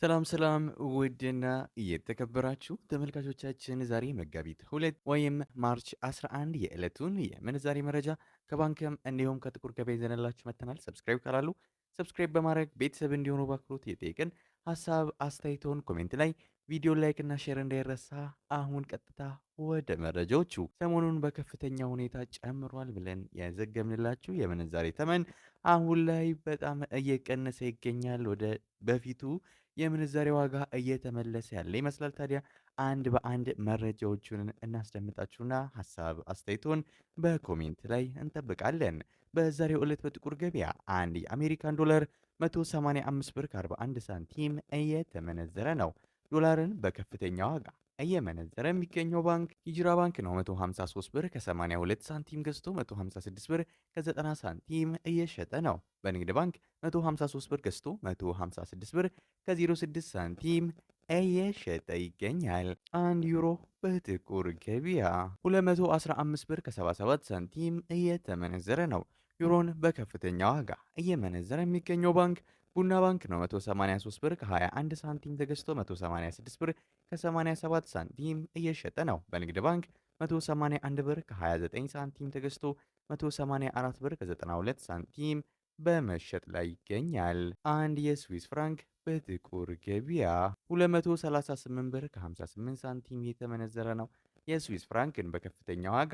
ሰላም ውድና የተከበራችሁ ተመልካቾቻችን ዛሬ መጋቢት 2 ወይም ማርች 11 የዕለቱን የምንዛሬ መረጃ ከባንክም እንዲሁም ከጥቁር ገበያ ይዘንላችሁ መጥተናል። ሰብስክራይብ ካላሉ ሰብስክራይብ በማድረግ ቤተሰብ እንዲሆኑ በአክብሮት እየጠየቅን ሀሳብ አስተያየቶን ኮሜንት ላይ ቪዲዮ ላይክ እና ሼር እንዳይረሳ። አሁን ቀጥታ ወደ መረጃዎቹ። ሰሞኑን በከፍተኛ ሁኔታ ጨምሯል ብለን ያዘገብንላችሁ የምንዛሬ ተመን አሁን ላይ በጣም እየቀነሰ ይገኛል። ወደ በፊቱ የምንዛሬ ዋጋ እየተመለሰ ያለ ይመስላል። ታዲያ አንድ በአንድ መረጃዎቹን እናስደምጣችሁና ሀሳብ አስተያየቶን በኮሜንት ላይ እንጠብቃለን። በዛሬው ዕለት በጥቁር ገበያ አንድ የአሜሪካን ዶላር 185 ብር ከ41 ሳንቲም እየተመነዘረ ነው። ዶላርን በከፍተኛ ዋጋ እየመነዘረ የሚገኘው ባንክ ሂጅራ ባንክ ነው። 153 ብር ከ82 ሳንቲም ገዝቶ 156 ብር ከ90 ሳንቲም እየሸጠ ነው። በንግድ ባንክ 153 ብር ገዝቶ 156 ብር ከ06 ሳንቲም እየሸጠ ይገኛል። 1 ዩሮ በጥቁር ገበያ 215 ብር ከ77 ሳንቲም እየተመነዘረ ነው። ዩሮን በከፍተኛ ዋጋ እየመነዘረ የሚገኘው ባንክ ቡና ባንክ ነው። 183 ብር ከ21 ሳንቲም ተገዝቶ 186 ብር ከ87 ሳንቲም እየሸጠ ነው። በንግድ ባንክ 181 ብር ከ29 ሳንቲም ተገዝቶ 184 ብር ከ92 ሳንቲም በመሸጥ ላይ ይገኛል። አንድ የስዊስ ፍራንክ በጥቁር ገበያ 238 ብር ከ58 ሳንቲም የተመነዘረ ነው። የስዊስ ፍራንክን በከፍተኛ ዋጋ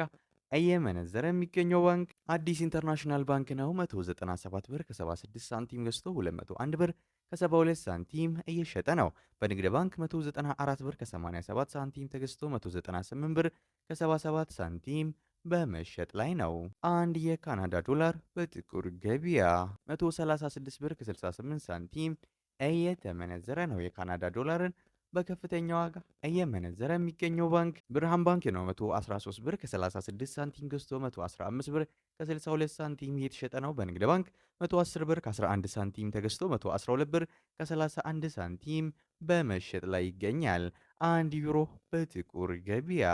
እየመነዘረ የሚገኘው ባንክ አዲስ ኢንተርናሽናል ባንክ ነው። 197 ብር ከ76 ሳንቲም ገዝቶ 201 ብር ከ72 ሳንቲም እየሸጠ ነው። በንግድ ባንክ 194 ብር ከ87 ሳንቲም ተገዝቶ 198 ብር ከ77 ሳንቲም በመሸጥ ላይ ነው። አንድ የካናዳ ዶላር በጥቁር ገበያ 136 ብር ከ68 ሳንቲም እየተመነዘረ ነው። የካናዳ ዶላርን በከፍተኛ ዋጋ እየመነዘረ የሚገኘው ባንክ ብርሃን ባንክ ነው። 113 ብር ከ36 ሳንቲም ገዝቶ 115 ብር ከ62 ሳንቲም እየተሸጠ ነው። በንግድ ባንክ 110 ብር ከ11 ሳንቲም ተገዝቶ 112 ብር ከ31 ሳንቲም በመሸጥ ላይ ይገኛል። አንድ ዩሮ በጥቁር ገበያ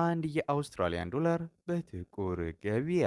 አንድ የአውስትራሊያን ዶላር በጥቁር ገበያ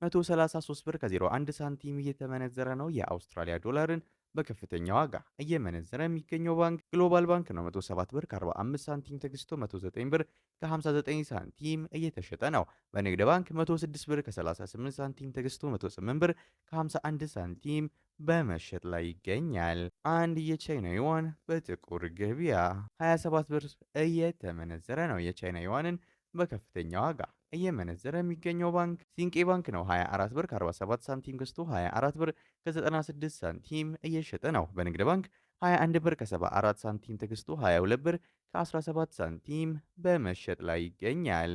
133 ብር ከ01 ሳንቲም እየተመነዘረ ነው። የአውስትራሊያ ዶላርን በከፍተኛ ዋጋ እየመነዘረ የሚገኘው ባንክ ግሎባል ባንክ ነው። 107 ብር ከ45 ሳንቲም ተገዝቶ 109 ብር ከ59 ሳንቲም እየተሸጠ ነው። በንግድ ባንክ 106 ብር ከ38 ሳንቲም ተገዝቶ 108 ብር ከ51 ሳንቲም በመሸጥ ላይ ይገኛል። አንድ የቻይና ዩዋን በጥቁር ገበያ 27 ብር እየተመነዘረ ነው። የቻይና ዩዋንን በከፍተኛ ዋጋ እየመነዘረ የሚገኘው ባንክ ሲንቄ ባንክ ነው። 24 ብር ከ47 ሳንቲም ገዝቶ 24 ብር ከ96 ሳንቲም እየሸጠ ነው። በንግድ ባንክ 21 ብር ከ74 ሳንቲም ተገዝቶ 22 ብር ከ17 ሳንቲም በመሸጥ ላይ ይገኛል።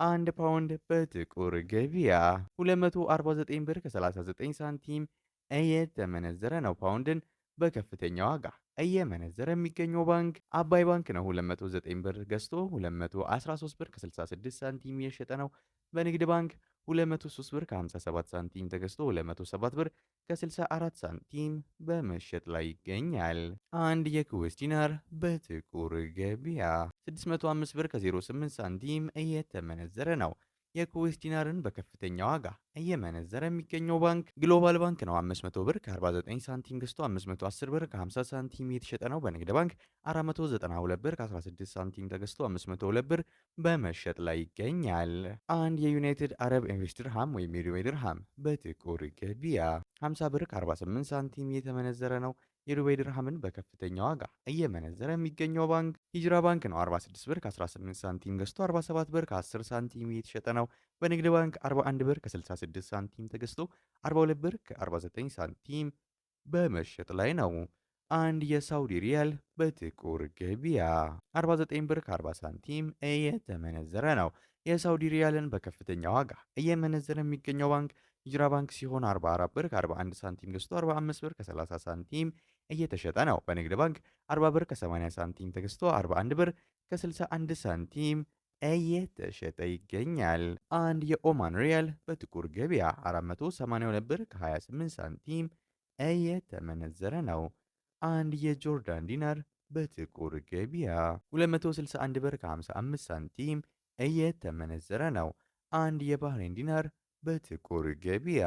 አንድ ፓውንድ በጥቁር ገበያ 249 ብር ከ39 ሳንቲም እየተመነዘረ ነው። ፓውንድን በከፍተኛ ዋጋ እየመነዘረ የሚገኘው ባንክ አባይ ባንክ ነው። 209 ብር ገዝቶ 213 ብር ከ66 ሳንቲም እየሸጠ ነው። በንግድ ባንክ 203 ብር ከ57 ሳንቲም ተገዝቶ 207 ብር ከ64 ሳንቲም በመሸጥ ላይ ይገኛል። አንድ የኩዌስ ዲናር በጥቁር ገበያ 605 ብር ከ08 ሳንቲም እየተመነዘረ ነው። የኩዌስ ዲናርን በከፍተኛ ዋጋ እየመነዘረ የሚገኘው ባንክ ግሎባል ባንክ ነው። 500 ብር ከ49 ሳንቲም ገዝቶ 510 ብር ከ50 ሳንቲም የተሸጠ ነው። በንግድ ባንክ 492 ብር ከ16 ሳንቲም ተገዝቶ 502 ብር በመሸጥ ላይ ይገኛል። አንድ የዩናይትድ አረብ ኤምሬትስ ድርሃም ወይም የዱባይ ድርሃም በጥቁር ገበያ 50 ብር ከ48 ሳንቲም የተመነዘረ ነው። የዱባይ ድርሃምን በከፍተኛ ዋጋ እየመነዘረ የሚገኘው ባንክ ሂጅራ ባንክ ነው። 46 ብር ከ18 ሳንቲም ገዝቶ 47 ብር ከ10 ሳንቲም የተሸጠ ነው። በንግድ ባንክ 41 ብር ከ66 ሳንቲም ተገዝቶ 42 ብር ከ49 ሳንቲም በመሸጥ ላይ ነው። አንድ የሳውዲ ሪያል በጥቁር ገበያ 49 ብር ከ40 ሳንቲም እየተመነዘረ ነው። የሳውዲ ሪያልን በከፍተኛ ዋጋ እየመነዘረ የሚገኘው ባንክ ሂጅራ ባንክ ሲሆን 44 ብር ከ41 ሳንቲም ገዝቶ 45 ብር ከ30 ሳንቲም እየተሸጠ ነው። በንግድ ባንክ 40 ብር ከ80 ሳንቲም ተገዝቶ 41 ብር ከ61 ሳንቲም እየተሸጠ ይገኛል። አንድ የኦማን ሪያል በጥቁር ገበያ 482 ብር ከ28 ሳንቲም እየተመነዘረ ነው። አንድ የጆርዳን ዲናር በጥቁር ገበያ 261 ብር ከ55 ሳንቲም እየተመነዘረ ነው። አንድ የባህሬን ዲናር በጥቁር ገበያ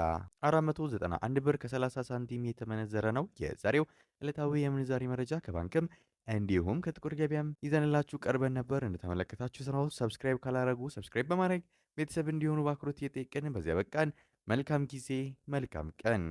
491 ብር ከ30 ሳንቲም የተመነዘረ ነው። የዛሬው ዕለታዊ የምንዛሬ መረጃ ከባንክም እንዲሁም ከጥቁር ገበያም ይዘንላችሁ ቀርበን ነበር። እንደተመለከታችሁ ስራው ሰብስክራይብ ካላረጉ ሰብስክራይብ በማድረግ ቤተሰብ እንዲሆኑ በአክብሮት እየጠየቅን በዚያ በቃን። መልካም ጊዜ፣ መልካም ቀን